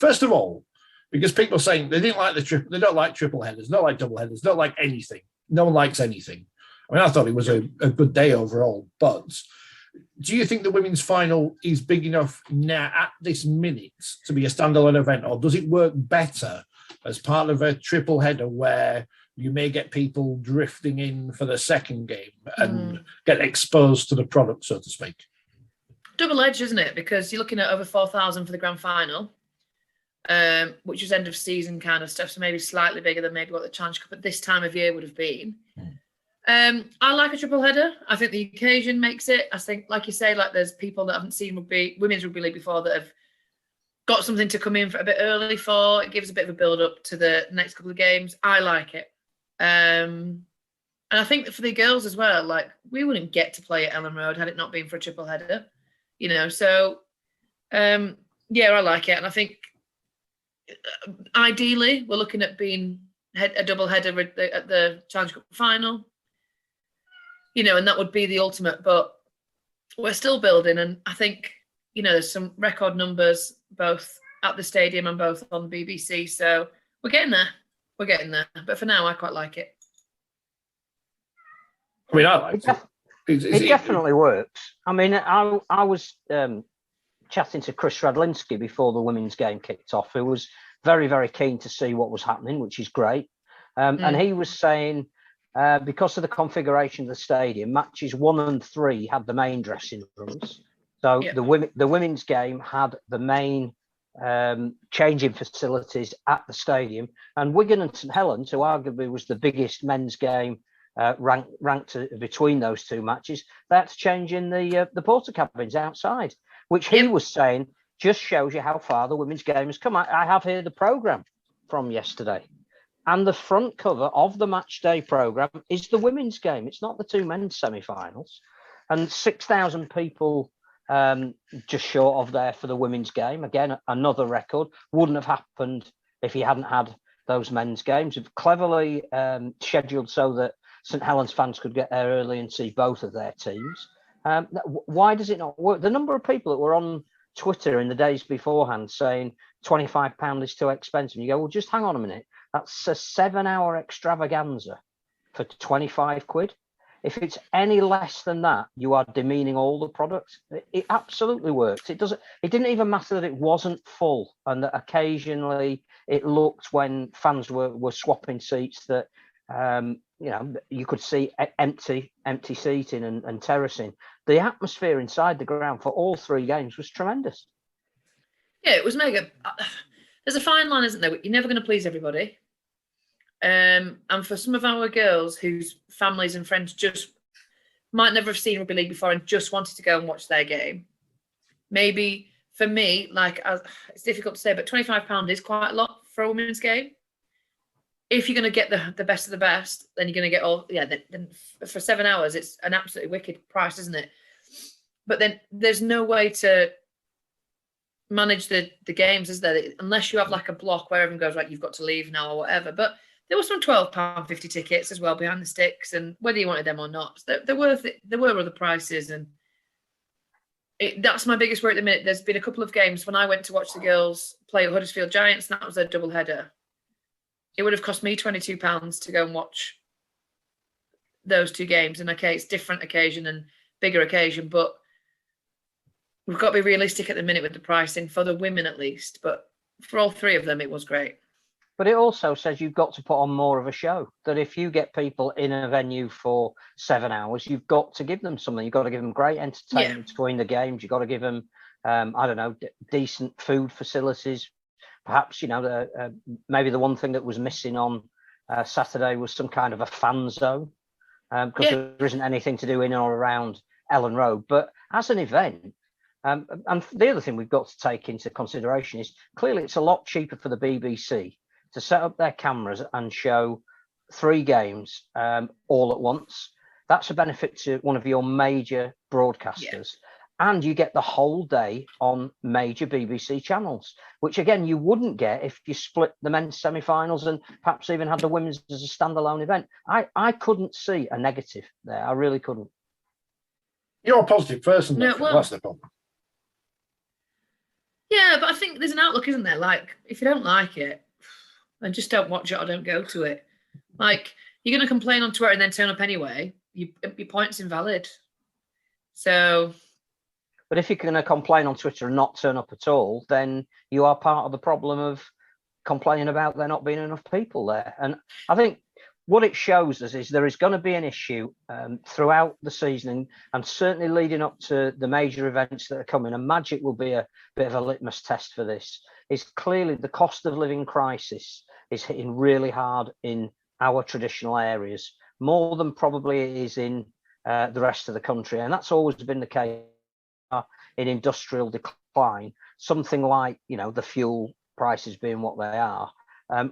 First of all, because people are saying they didn't like they don't like triple headers, don't like double headers, don't like anything. No one likes anything. I mean, I thought it was a good day overall, but do you think the women's final is big enough now at this minute to be a standalone event, or does it work better as part of a triple header where you may get people drifting in for the second game and get exposed to the product, so to speak? Double-edged, isn't it? Because you're looking at over 4,000 for the grand final, which is end of season kind of stuff, so maybe slightly bigger than maybe what the Challenge Cup at this time of year would have been. I like a triple header. I think the occasion makes it. I think, like you say, like there's people that haven't seen women's rugby league before that have got something to come in for a bit early for. It gives a bit of a build up to the next couple of games. I like it. And I think that for the girls as well, like we wouldn't get to play at Elland Road had it not been for a triple header, you know. So yeah, I like it. And I think ideally we're looking at being a double header at the Challenge Cup final. You know, and that would be the ultimate, but we're still building. And I think, you know, there's some record numbers both at the stadium and both on BBC. So we're getting there. We're getting there. But for now, I quite like it. I mean, I like it. It definitely works. I mean, I was chatting to Chris Radlinski before the women's game kicked off, who was very, very keen to see what was happening, which is great. And he was saying, because of the configuration of the stadium, matches 1 and 3 had the main dressing rooms. So the women's game had the main changing facilities at the stadium. And Wigan and St Helens, who arguably was the biggest men's game ranked between those two matches, that's changing the porter cabins outside, which he was saying just shows you how far the women's game has come. I have here the programme from yesterday. And the front cover of the match day programme is the women's game. It's not the two men's semi-finals. And 6,000 people just short of there for the women's game. Again, another record. Wouldn't have happened if you hadn't had those men's games. It's cleverly scheduled so that St Helens fans could get there early and see both of their teams. Why does it not work? The number of people that were on Twitter in the days beforehand saying £25 is too expensive. And you go, well, just hang on a minute. That's a 7-hour extravaganza for 25 quid. If it's any less than that, you are demeaning all the products. It absolutely works. It didn't even matter that it wasn't full, and that occasionally it looked when fans were swapping seats that you know, you could see empty seating and terracing. The atmosphere inside the ground for all 3 games was tremendous. Yeah, it was mega. There's a fine line, isn't there? You're never going to please everybody. And for some of our girls whose families and friends just might never have seen rugby league before and just wanted to go and watch their game, maybe for me, like it's difficult to say, but £25 is quite a lot for a women's game. If you're going to get the best of the best, then you're going to get all. Yeah, then for 7 hours, it's an absolutely wicked price, isn't it? But then there's no way to manage the games, is there? Unless you have like a block where everyone goes, right, you've got to leave now or whatever. But there were some £12.50 tickets as well behind the sticks, and whether you wanted them or not, they're worth it. There were other prices, and that's my biggest worry at the minute. There's been a couple of games when I went to watch the girls play at Huddersfield Giants, and that was a double header. It would have cost me £22 to go and watch those 2 games. And okay, it's different occasion and bigger occasion, but we've got to be realistic at the minute with the pricing for the women at least. But for all 3 of them, it was great. But it also says you've got to put on more of a show. That if you get people in a venue for 7 hours, you've got to give them something. You've got to give them great entertainment between the games. You've got to give them, I don't know, decent food facilities. Perhaps, you know, maybe the one thing that was missing on Saturday was some kind of a fan zone, because there isn't anything to do in or around Elland Road. But as an event, and the other thing we've got to take into consideration is clearly it's a lot cheaper for the BBC to set up their cameras and show 3 games all at once. That's a benefit to one of your major broadcasters. And you get the whole day on major BBC channels, which again, you wouldn't get if you split the men's semi-finals and perhaps even had the women's as a standalone event. I couldn't see a negative there. I really couldn't. You're a positive person. No, well, that's the problem. Yeah, but I think there's an outlook, isn't there? Like, if you don't like it, then just don't watch it or don't go to it. Like, you're going to complain on Twitter and then turn up anyway. Your point's invalid. So. But if you're going to complain on Twitter and not turn up at all, then you are part of the problem of complaining about there not being enough people there. And I think what it shows us is there is going to be an issue throughout the season and certainly leading up to the major events that are coming. And Magic will be a bit of a litmus test for this. Is clearly the cost of living crisis is hitting really hard in our traditional areas, more than probably it is in the rest of the country. And that's always been the case in industrial decline. Something like, the fuel prices being what they are,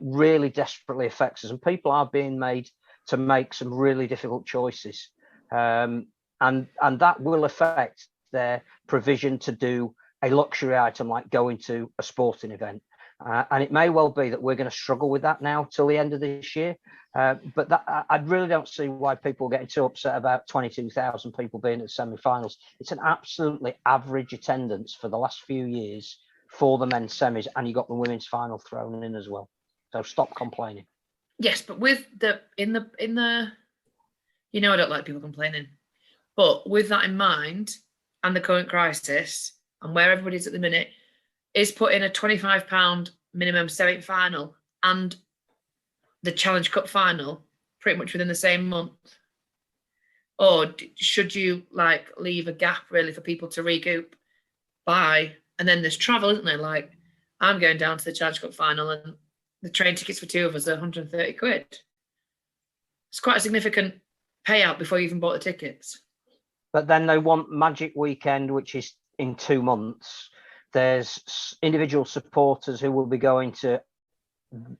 really desperately affects us, and people are being made to make some really difficult choices, and that will affect their provision to do a luxury item like going to a sporting event. And it may well be that we're going to struggle with that now till the end of this year. But I really don't see why people are getting too upset about 22,000 people being at the semi-finals. It's an absolutely average attendance for the last few years for the men's semis, and you got the women's final thrown in as well. So stop complaining. Yes, but with I don't like people complaining, but with that in mind and the current crisis and where everybody's at the minute, is put in a £25 minimum semi-final and the Challenge Cup final pretty much within the same month? Or should you leave a gap really for people to recoup by? And then there's travel, isn't there? Like, I'm going down to the Challenge Cup final and the train tickets for two of us are 130 quid. It's quite a significant payout before you even bought the tickets. But then they want Magic Weekend, which is in 2 months. There's individual supporters who will be going to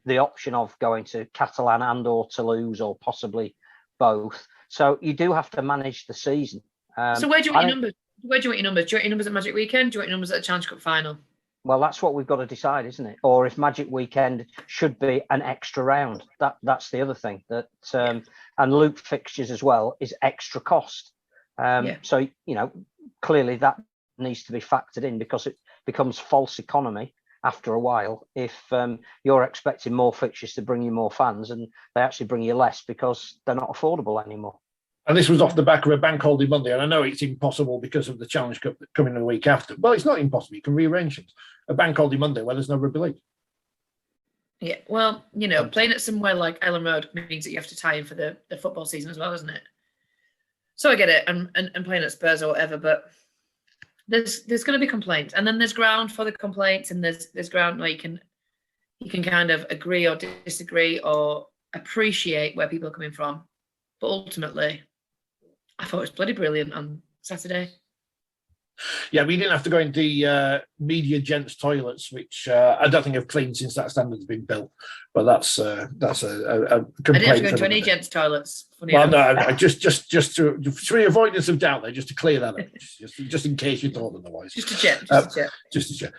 the option of going to Catalan and or Toulouse or possibly both. So you do have to manage the season. So where do you want your numbers? Where do you want your numbers? Do you want your numbers at Magic Weekend? Do you want your numbers at the Challenge Cup final? Well, that's what we've got to decide, isn't it? Or if Magic Weekend should be an extra round. That's the other thing. That and loop fixtures as well is extra cost. So, clearly that needs to be factored in, because it becomes false economy after a while if you're expecting more fixtures to bring you more fans and they actually bring you less because they're not affordable anymore. And this was off the back of a bank holiday Monday, and I know it's impossible because of the Challenge Cup coming the week after. Well, it's not impossible. You can rearrange things. A bank holiday Monday where there's no Rugby League. Yeah, well, playing at somewhere like Elland Road means that you have to tie in for the football season as well, doesn't it? So I get it, and playing at Spurs or whatever, but there's going to be complaints, and then there's ground for the complaints, and there's ground where you can kind of agree or disagree or appreciate where people are coming from. But ultimately, I thought it was bloody brilliant on Saturday. Yeah, we didn't have to go into the media gents toilets, which I don't think have cleaned since that standard's been built. But that's a complaint. I didn't have to go into any gents toilets. Well, no, just to for the avoidance of doubt, there, just to clear that up, just in case you thought otherwise. Just to check. Just to check.